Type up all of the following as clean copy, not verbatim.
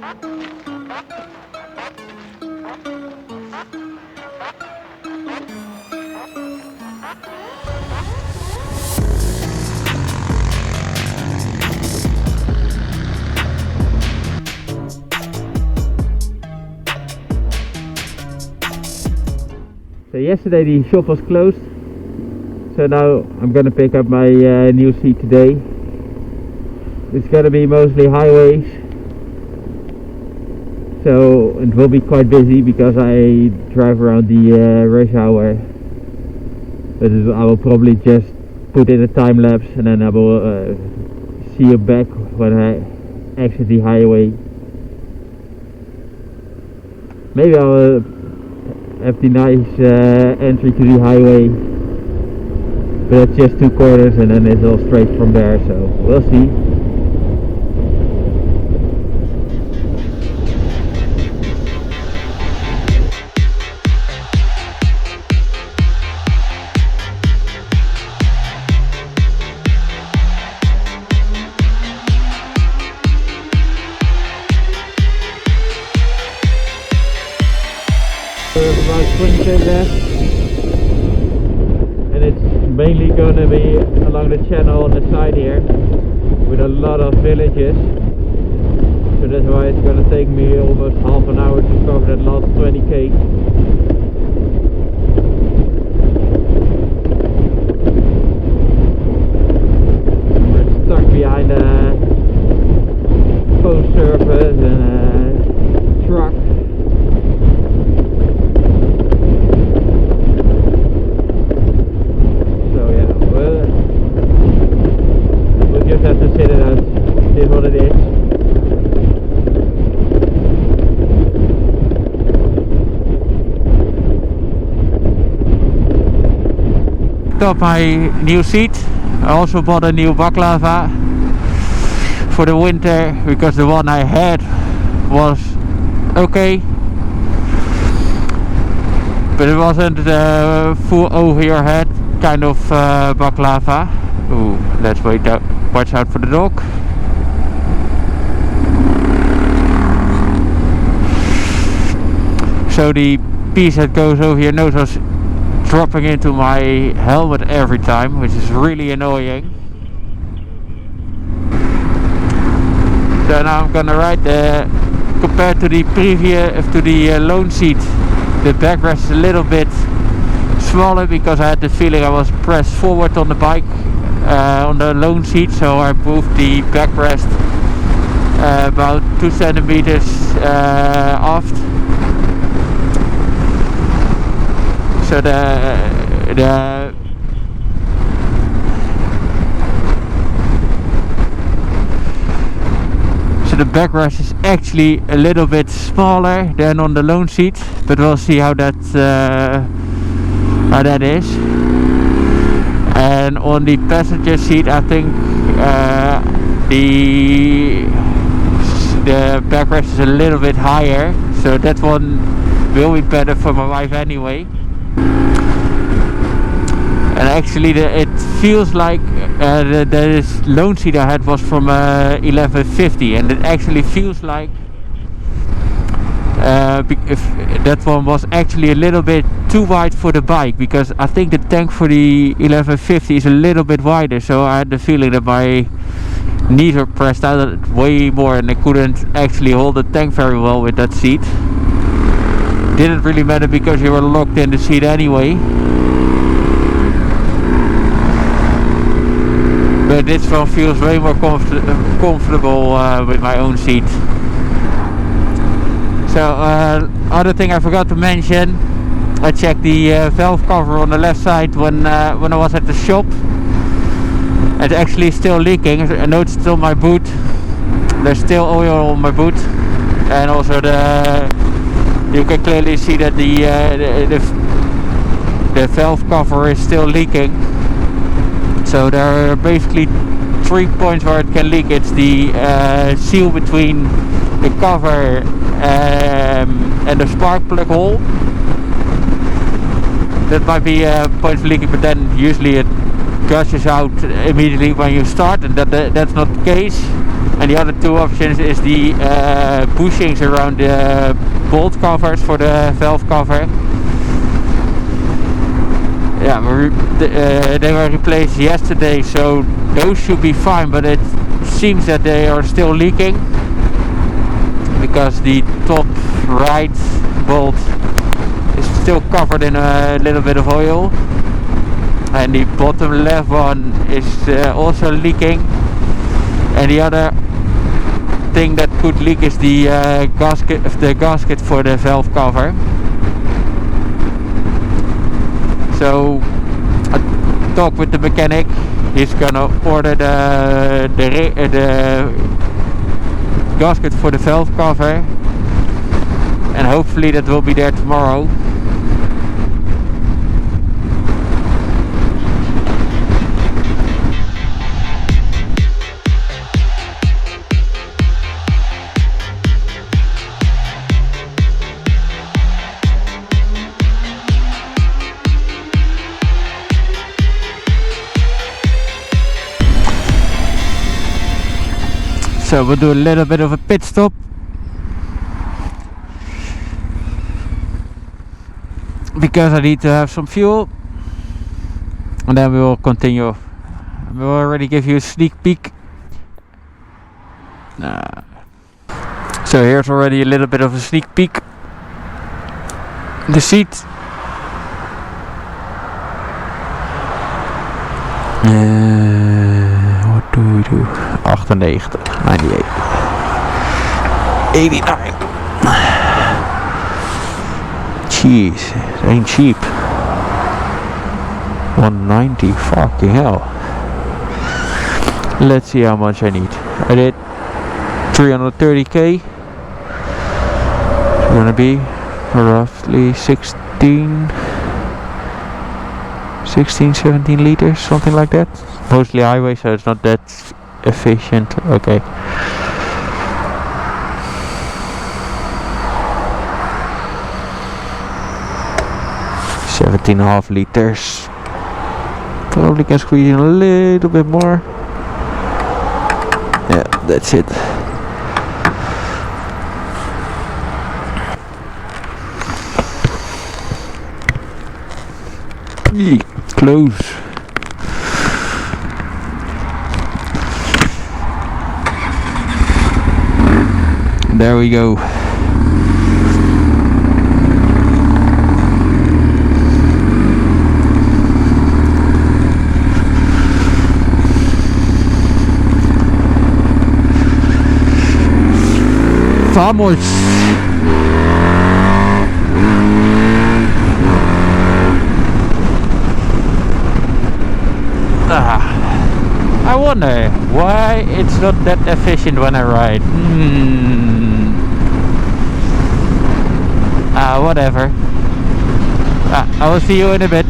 So yesterday the shop was closed, so now I'm gonna pick up my new seat today. It's gonna be mostly highways, so it will be quite busy because I drive around the rush hour. But I will probably just put in a time lapse and then I will see you back when I exit the highway. Maybe I will have the nice entry to the highway, but it's just 2 corners and then it's all straight from there, so we'll see. About 20k left, and it's mainly going to be along the channel on the side here with a lot of villages, so that's why it's going to take me almost half an hour to cover that last 20k. We're stuck behind a post surface and a truck. Have to sit it out, it is what it is. Picked up my new seat. I also bought a new baklava for the winter because the one I had was okay, but it wasn't the full over your head kind of baklava. Ooh, let's wait out. Watch out for the dog. So the piece that goes over your nose was dropping into my helmet every time, which is really annoying. So now I'm gonna ride compared to the previous, to the lone seat, the backrest is a little bit smaller because I had the feeling I was pressed forward on the bike. On the lone seat, so I moved the backrest about 2 centimeters aft. So the backrest is actually a little bit smaller than on the lone seat, but we'll see how that is. And on the passenger seat, I think the backrest is a little bit higher, so that one will be better for my wife anyway. And actually, it feels like the lone seat I had was from 1150, and it actually feels like if that one was actually a little bit too wide for the bike, because I think the tank for the 1150 is a little bit wider, so I had the feeling that my knees were pressed out way more and I couldn't actually hold the tank very well with that seat. Didn't really matter because you were locked in the seat anyway. But this one feels way more comfortable with my own seat. So other thing I forgot to mention, I checked the valve cover on the left side when I was at the shop. It's actually still leaking. I know it's still my boot. There's still oil on my boot, and also you can clearly see that the valve cover is still leaking. So there are basically 3 points where it can leak. It's the seal between the cover and the spark plug hole. That might be a point for leaking, but then usually it gushes out immediately when you start, and that's not the case. And the other two options is the bushings around the bolt covers for the valve cover. Yeah, they were replaced yesterday, so those should be fine, but it seems that they are still leaking because the top right bolt is still covered in a little bit of oil, and the bottom left one is also leaking. And the other thing that could leak is the gasket for the valve cover. So I talked with the mechanic. He's gonna order the gasket for the valve cover, and hopefully that will be there tomorrow. So we'll do a little bit of a pit stop. Because I need to have some fuel. And then we will continue. We'll already give you a sneak peek. So here's already a little bit of a sneak peek. The seat. What do we do? 98, 98, 89. Jeez, it ain't cheap. 190, fucking hell. Let's see how much I need. I did 330k. It's gonna be roughly 16, 17 liters, something like that. Mostly highway, so it's not that efficient. Okay. 17.5 liters. Probably can squeeze in a little bit more. Yeah, that's it. Close. There we go. Vamos. I wonder why it's not that efficient when I ride. Whatever. I will see you in a bit.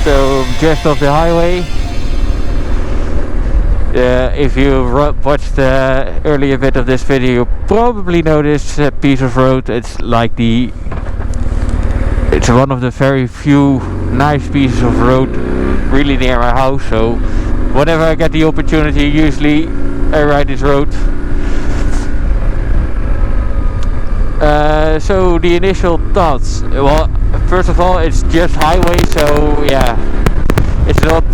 So just off the highway. If you watched the earlier bit of this video, you probably know this piece of road. It's one of the very few nice pieces of road really near my house. So whenever I get the opportunity, usually I ride this road. So the initial thoughts. Well, first of all, it's just highway, so yeah, it's not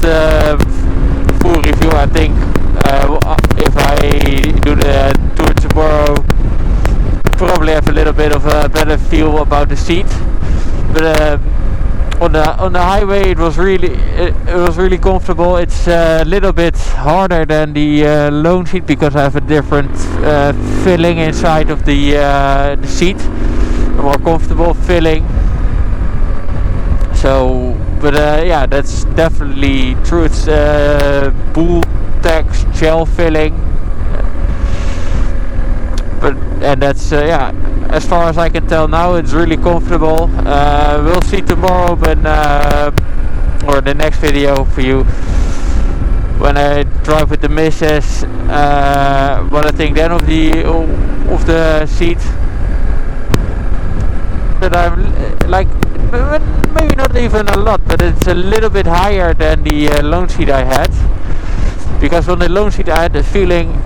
full review. I think if I do the tour tomorrow, probably have a little bit of a better feel about the seat. But on the highway, it was really comfortable. It's a little bit harder than the lone seat because I have a different filling inside of the seat, a more comfortable filling. So, but yeah, that's definitely true. It's Bull-Tex gel filling, and that's yeah. As far as I can tell now, it's really comfortable. We'll see tomorrow, or the next video for you, when I drive with the missus. What I think then of the seat, that I'm like, maybe not even a lot, but it's a little bit higher than the loan seat I had, because on the loan seat I had the feeling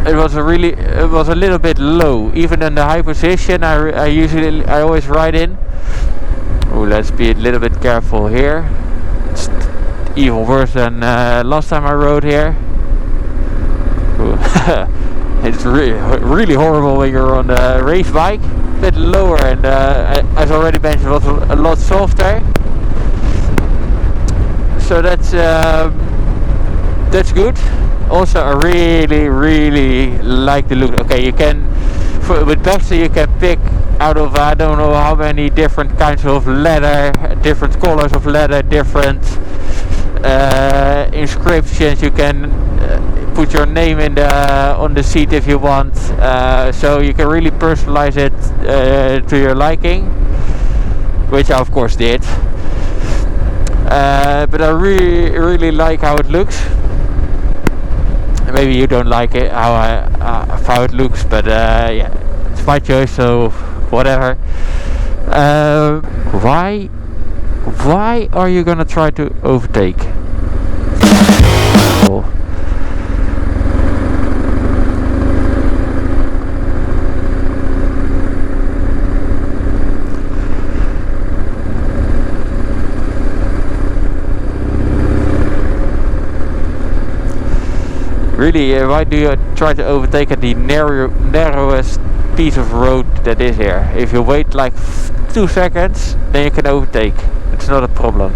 it was a little bit low, even in the high position I always ride in. Oh, let's be a little bit careful here. It's even worse than last time I rode here. It's really horrible when you're on a race bike. A bit lower, and as already mentioned, it was a lot softer. So that's good. Also, I really like the look. Okay, you can with Bagster you can pick out of I don't know how many different kinds of leather, different colors of leather, different inscriptions. You can put your name in on the seat if you want, so you can really personalize it to your liking, which I of course did. But I really like how it looks. Maybe you don't like it how it looks, but yeah, it's my choice, so whatever. Why are you gonna try to overtake? Oh. Really, why do you try to overtake at the narrowest piece of road that is here? If you wait like 2 seconds, then you can overtake. It's not a problem.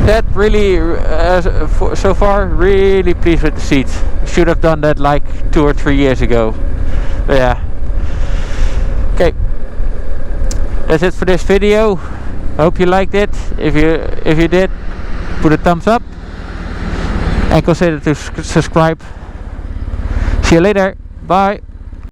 That really, so far, really pleased with the seat. Should have done that like 2 or 3 years ago. But yeah. Okay. That's it for this video. Hope you liked it. If you did, put a thumbs up and consider to subscribe. See you later. Bye.